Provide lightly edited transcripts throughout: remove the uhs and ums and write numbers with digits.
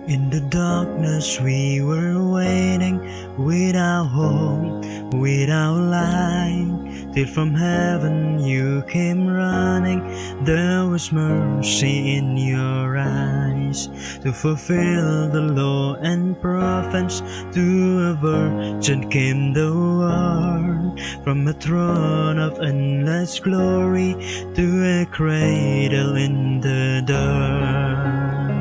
In the darkness we were waiting, without hope, without light, till from heaven you came running. There was mercy in your eyes, to fulfill the law and prophets. To a virgin came the word, from a throne of endless glory, to a cradle in the dirt.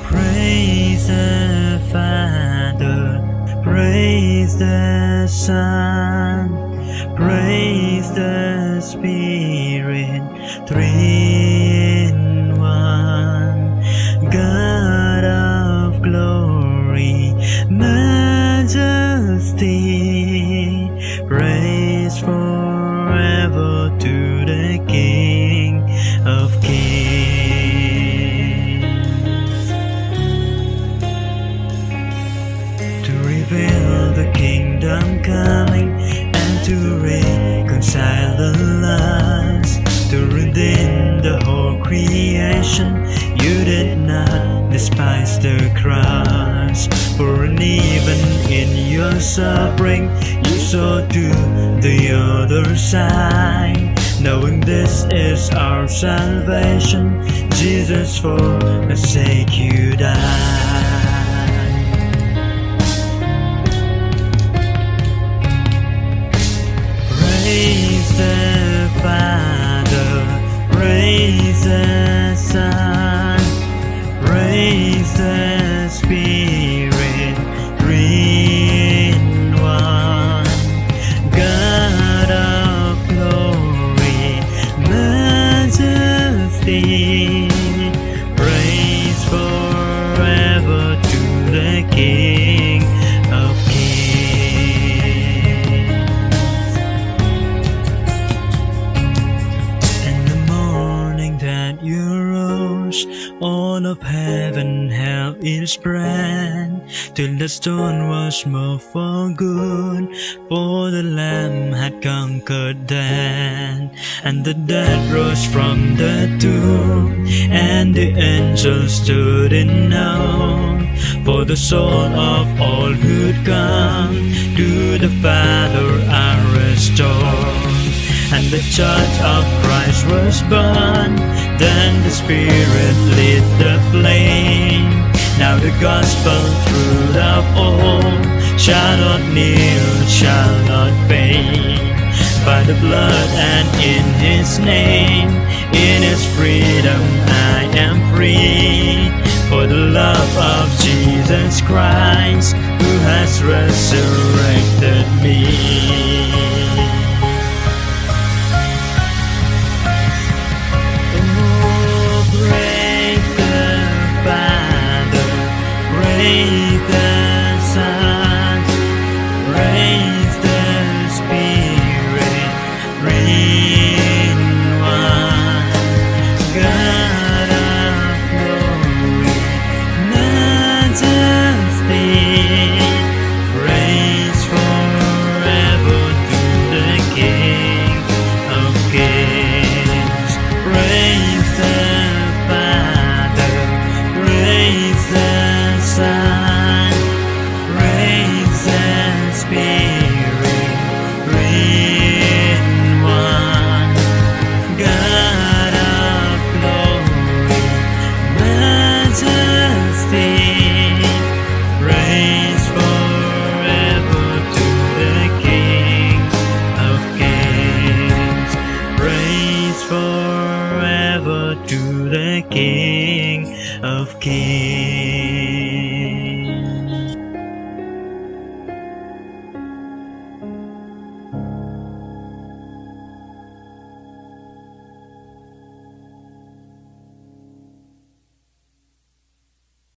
Praise the Father, praise the Son, praise the Spirit, three in one. God of glory, majesty, praise forever to the King of Kings. Reveal the kingdom coming, and to reconcile the lost, to redeem the whole creation. You did not despise the cross, for even in your suffering you saw to the other side. Knowing this is our salvation, Jesus, for the sake you died. Praise the Father, praise the Son, praise the Spirit, three in one. God of glory, majesty, praise forever to the King of all of heaven held its breath, till the stone was moved for good. For the Lamb had conquered death, and the dead rose from the tomb, and the angels stood in awe. For the soul of all who'd come to the Father are restored. And the Church of Christ was born, then the Spirit lit the flame. Now the gospel truth of all shall not kneel, shall not fade. By the blood and in His name, in His freedom I am free. For the love of Jesus Christ, who has resurrected me.